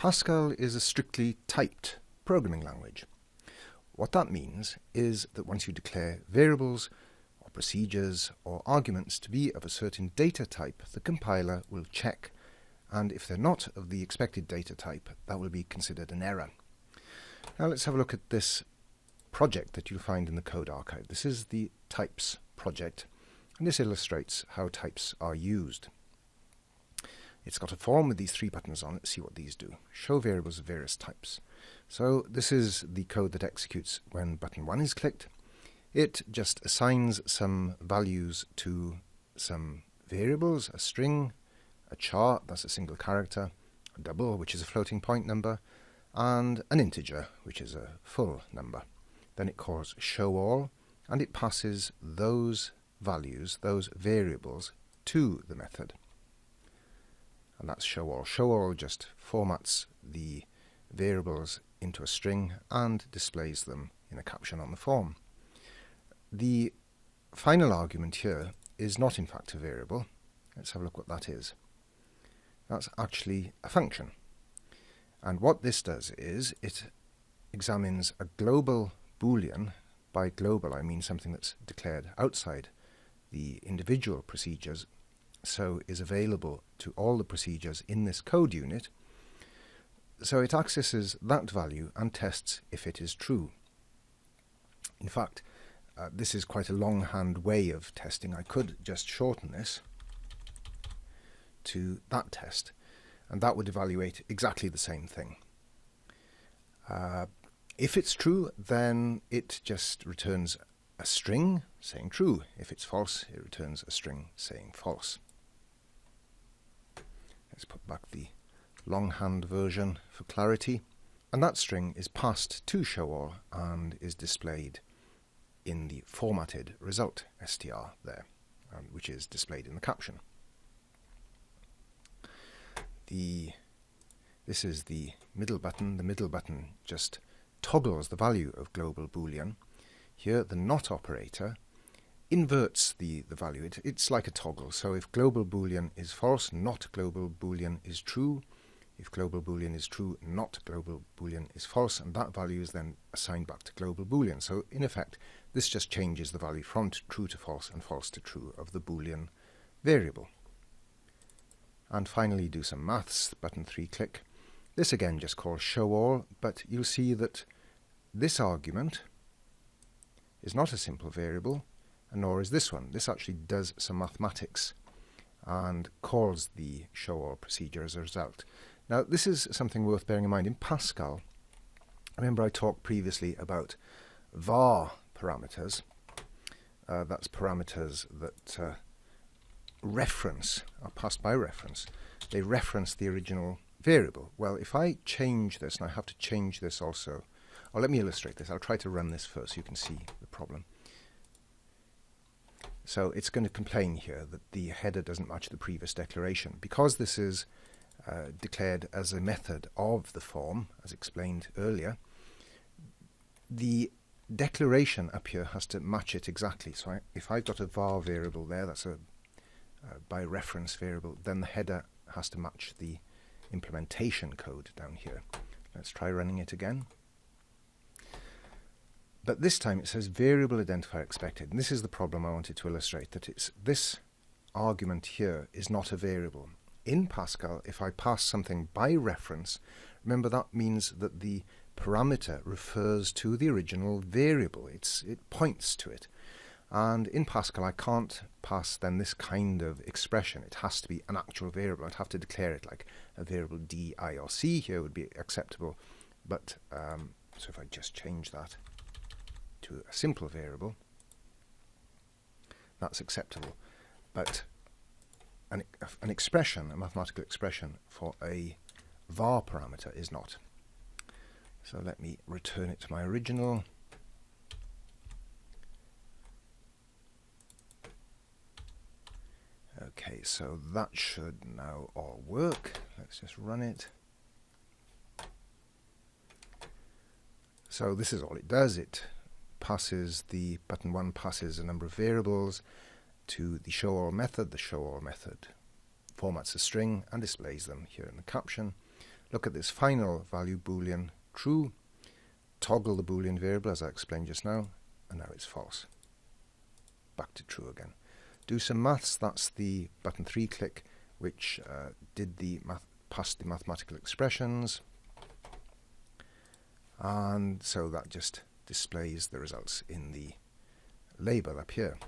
Pascal is a strictly typed programming language. What that means is that once you declare variables or procedures or arguments to be of a certain data type, the compiler will check, and if they're not of the expected data type, that will be considered an error. Now let's have a look at this project that you'll find in the code archive. This is the types project, and this illustrates how types are used. It's got a form with these three buttons on it. See what these do. Show variables of various types. So this is the code that executes when button 1 is clicked. It just assigns some values to some variables, a string, a chart, that's a single character, a double, which is a floating point number, and an integer, which is a full number. Then it calls show all, and it passes those values, those variables, to the method. And that's show all. Show all just formats the variables into a string and displays them in a caption on the form. The final argument here is not in fact a variable. Let's have a look what that is. That's actually a function. And what this does is it examines a global Boolean. By global I mean something that's declared outside the individual procedures, so is available to all the procedures in this code unit. So it accesses that value and tests if it is true. In fact, this is quite a longhand way of testing. I could just shorten this to that test, and that would evaluate exactly the same thing. If it's true, then it just returns a string saying true. If it's false, it returns a string saying false. Let's put back the longhand version for clarity. And that string is passed to showAll and is displayed in the formatted result str there, which is displayed in the caption. This is the middle button. The middle button just toggles the value of global Boolean. Here the not operator inverts the value. It's like a toggle. So if global Boolean is false, not global Boolean is true. If global Boolean is true, not global Boolean is false, and that value is then assigned back to global Boolean. So in effect, this just changes the value from true to false and false to true of the Boolean variable. And finally do some maths, button 3 click. This again just calls show all, but you'll see that this argument is not a simple variable, and nor is this one. This actually does some mathematics and calls the show all procedure as a result. Now this is something worth bearing in mind. In Pascal, remember I talked previously about var parameters. That's parameters that reference, are passed by reference. They reference the original variable. Well, if I change this, and I have to change this also, or let me illustrate this. I'll try to run this first so you can see the problem. So it's going to complain here that the header doesn't match the previous declaration. Because this is declared as a method of the form, as explained earlier, the declaration up here has to match it exactly. So if I've got a var variable there, that's a by reference variable, then the header has to match the implementation code down here. Let's try running it again. But this time it says variable identifier expected, and this is the problem I wanted to illustrate, that it's this argument here is not a variable. In Pascal, if I pass something by reference, remember that means that the parameter refers to the original variable. It points to it. And in Pascal, I can't pass then this kind of expression. It has to be an actual variable. I'd have to declare it like a variable d, I, or c here would be acceptable. But so if I just change that to a simple variable, that's acceptable. But an expression, a mathematical expression for a var parameter is not. So let me return it to my original. Okay, so that should now all work. Let's just run it. So this is all it does. It passes the button 1 passes a number of variables to the showAll method. The showAll method formats a string and displays them here in the caption. look at this final value boolean true, toggle the boolean variable as I explained just now, and now it's false. Back to true again. Do some maths. That's the button 3 click, which passed the mathematical expressions, and so that just displays the results in the label up here.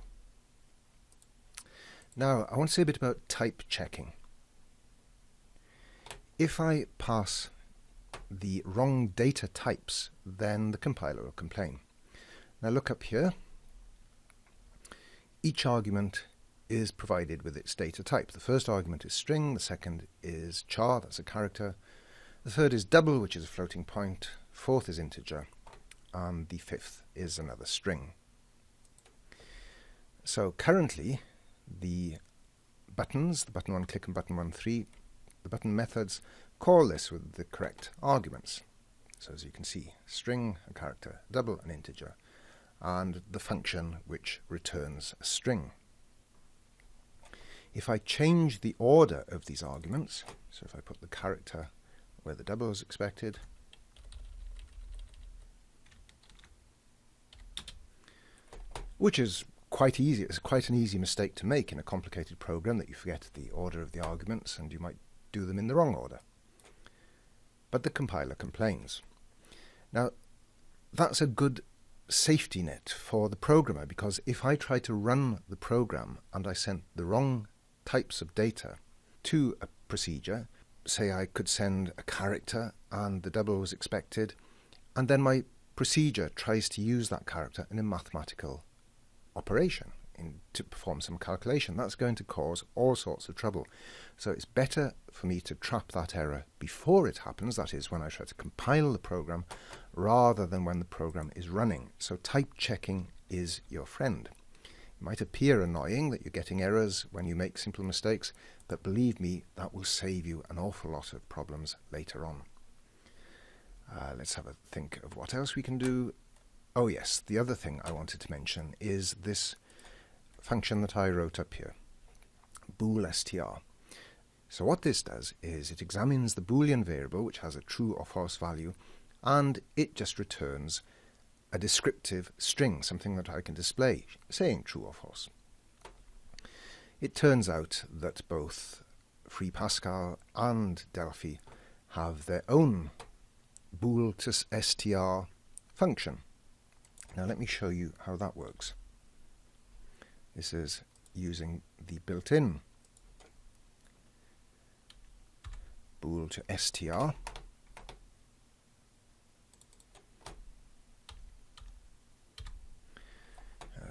Now I want to say a bit about type checking. If I pass the wrong data types, then the compiler will complain. Now look up here. Each argument is provided with its data type. The first argument is string, the second is char, that's a character, the third is double, which is a floating point, fourth is integer, and the fifth is another string. So currently the buttons, the button 1 click and button 1 3, the button methods call this with the correct arguments. So as you can see, string, a character, double, an integer, and the function which returns a string. If I change the order of these arguments, so if I put the character where the double is expected, which is quite easy, it's quite an easy mistake to make in a complicated program, that you forget the order of the arguments and you might do them in the wrong order. But the compiler complains. Now, that's a good safety net for the programmer, because if I try to run the program and I sent the wrong types of data to a procedure, say I could send a character and the double was expected, and then my procedure tries to use that character in a mathematical operation to perform some calculation, that's going to cause all sorts of trouble. So it's better for me to trap that error before it happens, that is when I try to compile the program, rather than when the program is running. So type checking is your friend. It might appear annoying that you're getting errors when you make simple mistakes, but believe me, that will save you an awful lot of problems later on. Let's have a think of what else we can do. Oh yes, the other thing I wanted to mention is this function that I wrote up here, bool str. So what this does is it examines the boolean variable which has a true or false value, and it just returns a descriptive string, something that I can display, saying true or false. It turns out that both Free Pascal and Delphi have their own bool to str function. Now let me show you how that works. This is using the built-in bool to str.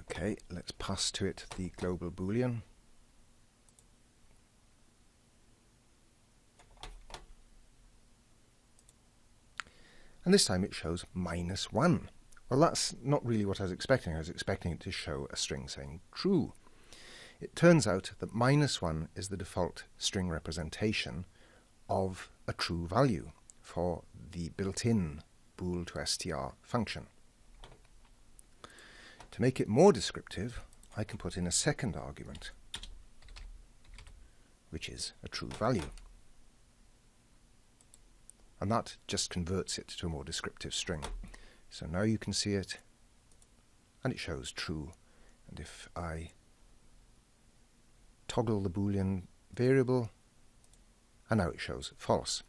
Okay, let's pass to it the global boolean. And this time it shows -1. Well, that's not really what I was expecting. I was expecting it to show a string saying true. It turns out that -1 is the default string representation of a true value for the built-in bool to str function. To make it more descriptive, I can put in a second argument, which is a true value. And that just converts it to a more descriptive string. So now you can see it, and it shows true. And if I toggle the boolean variable, and now it shows false.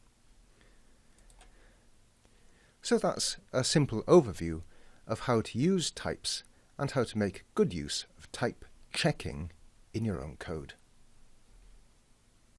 So that's a simple overview of how to use types and how to make good use of type checking in your own code.